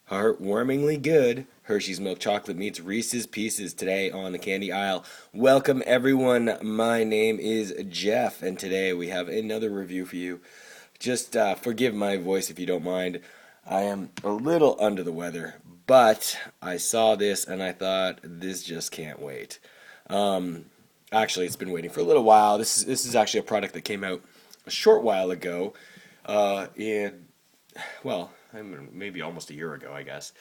Heartwarmingly good. Hershey's milk chocolate meets Reese's Pieces today on the candy aisle. Welcome, everyone. My name is Jeff, and today we have another review for you. Just forgive my voice if you don't mind. I am a little under the weather, but I saw this and I thought this just can't wait. Actually, it's been waiting for a little while. This is actually a product that came out a short while ago. In well, maybe almost a year ago, I guess.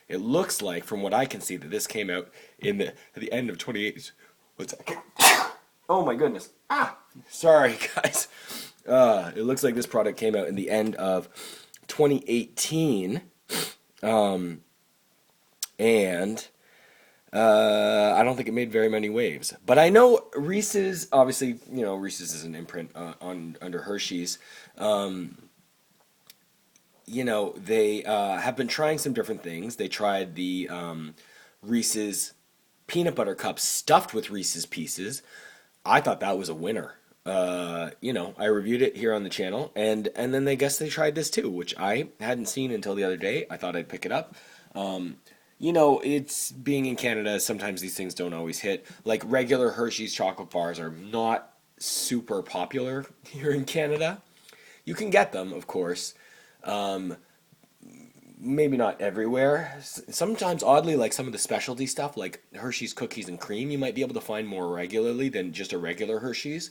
It looks like, from what I can see, that this came out in the end of 2018. What's that? Oh my goodness! Sorry, guys. It looks like this product came out in the end of 2018, and I don't think it made very many waves. But I know Reese's, obviously, Reese's is an imprint under Hershey's. They have been trying some different things. They tried the Reese's peanut butter cups stuffed with Reese's Pieces. I thought that was a winner. I reviewed it here on the channel, and then I guess they tried this too, which I hadn't seen until the other day. I thought I'd pick it up. It's being in Canada, sometimes these things don't always hit. Like regular Hershey's chocolate bars are not super popular here in Canada. You can get them, of course. Maybe not everywhere. Sometimes, oddly, like some of the specialty stuff, like Hershey's cookies and cream, you might be able to find more regularly than just a regular Hershey's.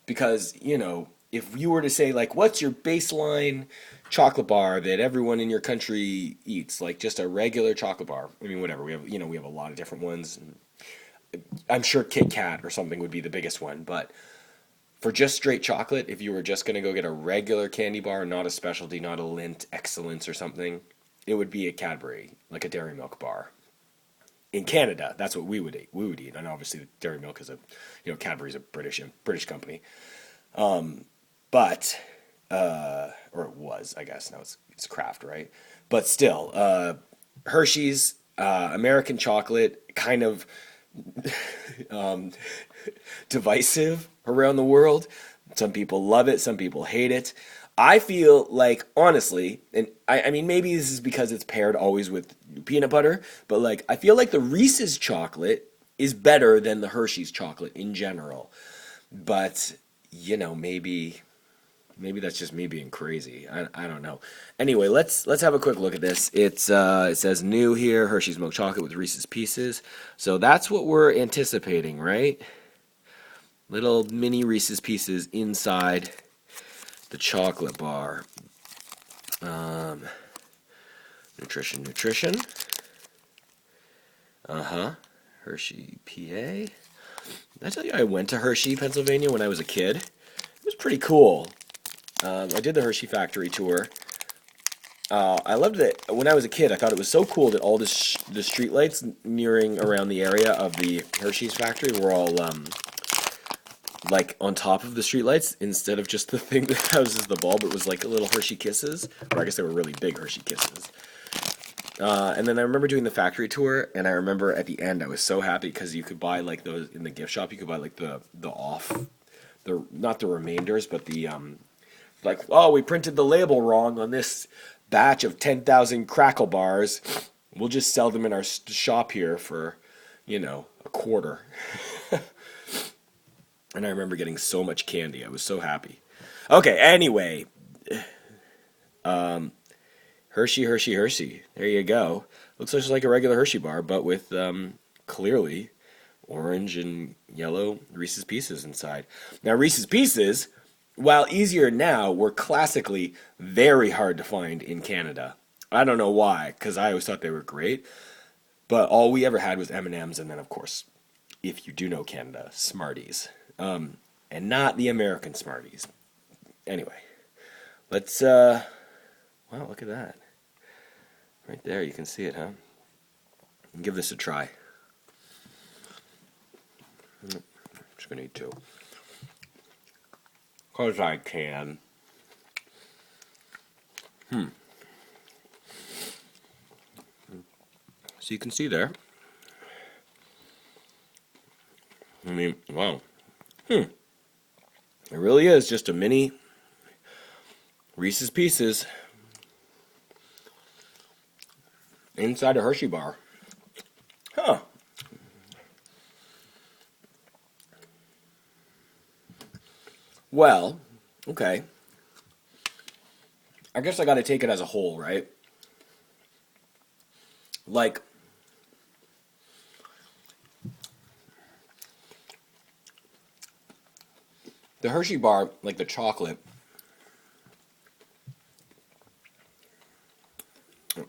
Because, if you were to say, like, what's your baseline chocolate bar that everyone in your country eats? Like, just a regular chocolate bar. I mean, whatever. We have a lot of different ones. I'm sure Kit Kat or something would be the biggest one, but for just straight chocolate, if you were just going to go get a regular candy bar, not a specialty, not a Lindt Excellence or something, it would be a Cadbury, like a Dairy Milk bar. In Canada, that's what we would eat. And obviously, Dairy Milk is Cadbury's a British company. But or it was, I guess now it's Kraft, right? But still, Hershey's American chocolate, kind of divisive around the world. Some people love it, some people hate it. I feel like, honestly, and I mean, maybe this is because it's paired always with peanut butter, but like, I feel like the Reese's chocolate is better than the Hershey's chocolate in general. But, maybe that's just me being crazy. I don't know. Anyway, let's have a quick look at this. It says new here, Hershey's milk chocolate with Reese's Pieces. So that's what we're anticipating, right? Little mini Reese's Pieces inside the chocolate bar. Nutrition. Hershey, PA. Did I tell you I went to Hershey, Pennsylvania when I was a kid? It was pretty cool. I did the Hershey factory tour. I loved it. When I was a kid, I thought it was so cool that all the streetlights nearing around the area of the Hershey's factory were all like on top of the streetlights instead of just the thing that houses the bulb. It was like little Hershey Kisses, or I guess they were really big Hershey Kisses. And then I remember doing the factory tour, and I remember at the end I was so happy because you could buy like those in the gift shop. You could buy like the not the remainders, but the like, oh, we printed the label wrong on this batch of 10,000 crackle bars. We'll just sell them in our shop here for, a quarter. And I remember getting so much candy. I was so happy. Okay, anyway. Hershey. There you go. Looks just like a regular Hershey bar, but with clearly orange and yellow Reese's Pieces inside. Now, Reese's Pieces, while easier now, were classically very hard to find in Canada. I don't know why, because I always thought they were great. But all we ever had was M&Ms, and then, of course, if you do know Canada, Smarties. And not the American Smarties. Anyway, let's, wow, look at that. Right there, you can see it, huh? Give this a try. I'm just going to eat two. Because I can. So you can see there. I mean, wow. It really is just a mini Reese's Pieces. inside a Hershey bar. Huh. Well, okay. I guess I got to take it as a whole, right? Like, the Hershey bar, like the chocolate,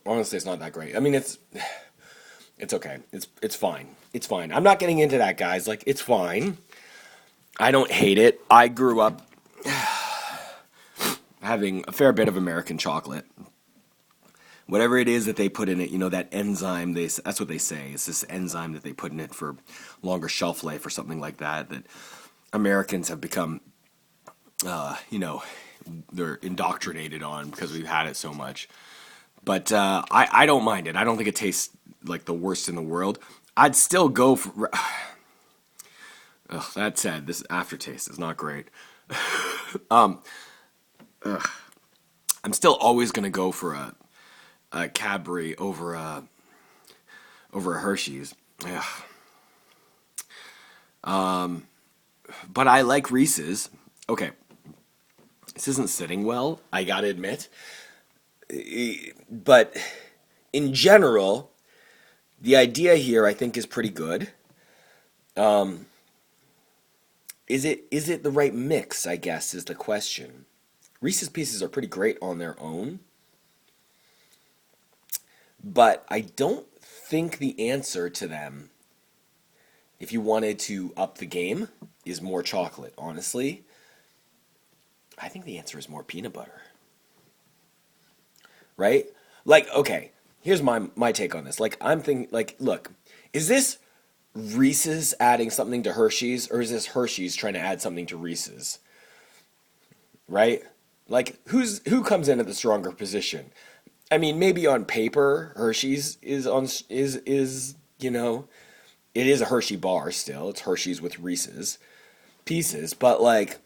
honestly, it's not that great. I mean, it's okay. It's fine. It's fine. I'm not getting into that, guys. Like, it's fine. I don't hate it. I grew up having a fair bit of American chocolate. Whatever it is that they put in it, that enzyme, that's what they say. It's this enzyme that they put in it for longer shelf life or something like that, that Americans have become, they're indoctrinated on because we've had it so much. But I don't mind it. I don't think it tastes like the worst in the world. I'd still go for... Ugh, that said, this aftertaste is not great. I'm still always going to go for a Cadbury over a Hershey's. Ugh. But I like Reese's. Okay, this isn't sitting well, I gotta admit. But in general, the idea here I think is pretty good. Is it the right mix, I guess, is the question. Reese's Pieces are pretty great on their own. But I don't think the answer to them, if you wanted to up the game, is more chocolate, honestly. I think the answer is more peanut butter. Right? Like, okay, here's my take on this. Like, I'm thinking, like, look, is this Reese's adding something to Hershey's, or is this Hershey's trying to add something to Reese's? Right? Like, who comes in at the stronger position? I mean, maybe on paper, Hershey's is it is a Hershey bar still. It's Hershey's with Reese's Pieces, but like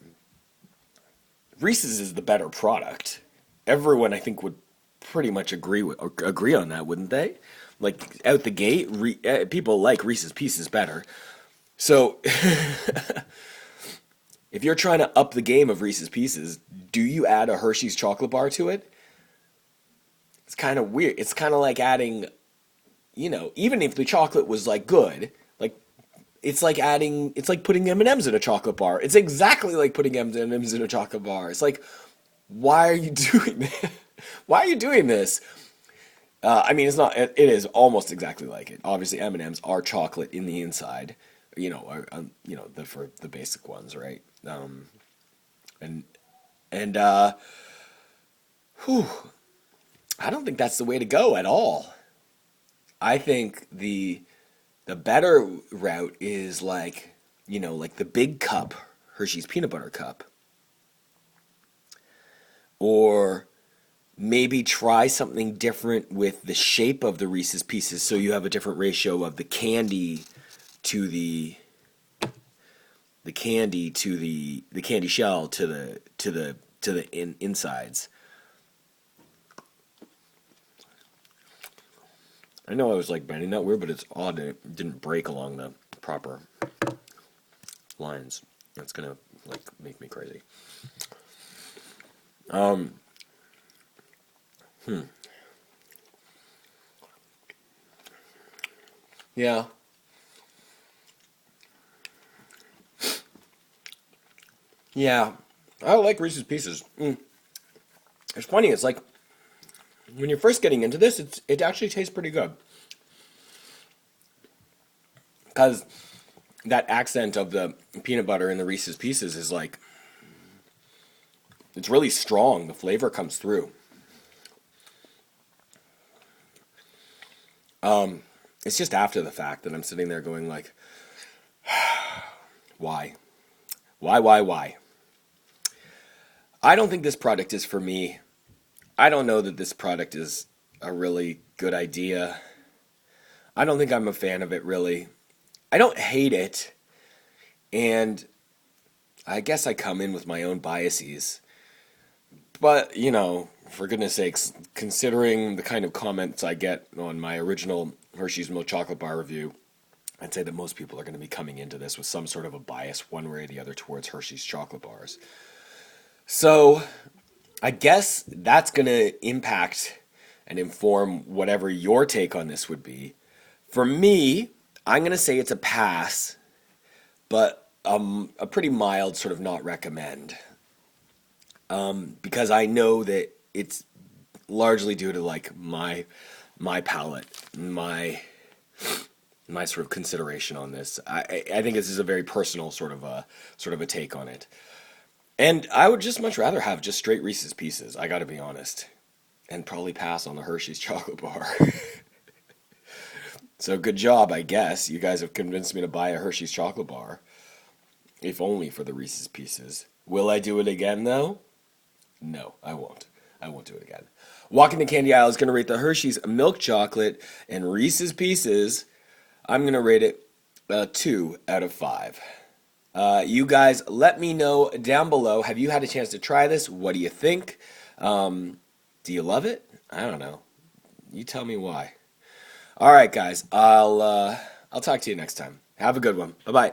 Reese's is the better product. Everyone, I think, would pretty much agree on that, wouldn't they? Like out the gate, people like Reese's Pieces better. So if you're trying to up the game of Reese's Pieces, do you add a Hershey's chocolate bar to it? It's kind of weird. It's kind of like adding, even if the chocolate was like good, like it's like putting M&Ms in a chocolate bar. It's exactly like putting M&Ms in a chocolate bar. It's like, why are you doing this? Why are you doing this? I mean, it's not. It is almost exactly like it. Obviously, M&Ms are chocolate in the inside. For the basic ones, right? And and whew, I don't think that's the way to go at all. I think the better route is like the big cup, Hershey's peanut butter cup, or maybe try something different with the shape of the Reese's Pieces, so you have a different ratio of the candy to the candy shell to the insides. I know I was like bending that weird, but it's odd it didn't break along the proper lines. That's gonna like make me crazy. Um. Yeah. Yeah. I like Reese's Pieces. It's funny. It's like when you're first getting into this, it actually tastes pretty good because that accent of the peanut butter in the Reese's Pieces is like it's really strong. The flavor comes through. It's just after the fact that I'm sitting there going like, why? Why? I don't think this product is for me. I don't know that this product is a really good idea. I don't think I'm a fan of it really. I don't hate it, and I guess I come in with my own biases. But, for goodness sakes, considering the kind of comments I get on my original Hershey's Milk Chocolate Bar review, I'd say that most people are going to be coming into this with some sort of a bias, one way or the other, towards Hershey's chocolate bars. So I guess that's going to impact and inform whatever your take on this would be. For me, I'm going to say it's a pass, but a pretty mild sort of not recommend. Because I know that it's largely due to like my palate, my sort of consideration on this. I think this is a very personal sort of a take on it. And I would just much rather have just straight Reese's Pieces, I gotta be honest. And probably pass on the Hershey's chocolate bar. So good job, I guess. You guys have convinced me to buy a Hershey's chocolate bar. If only for the Reese's Pieces. Will I do it again, though? No, I won't. I won't do it again. Walking the candy aisle is going to rate the Hershey's milk chocolate and Reese's Pieces. I'm going to rate it 2 out of 5. You guys, let me know down below. Have you had a chance to try this? What do you think? Do you love it? I don't know. You tell me why. All right, guys. I'll talk to you next time. Have a good one. Bye-bye.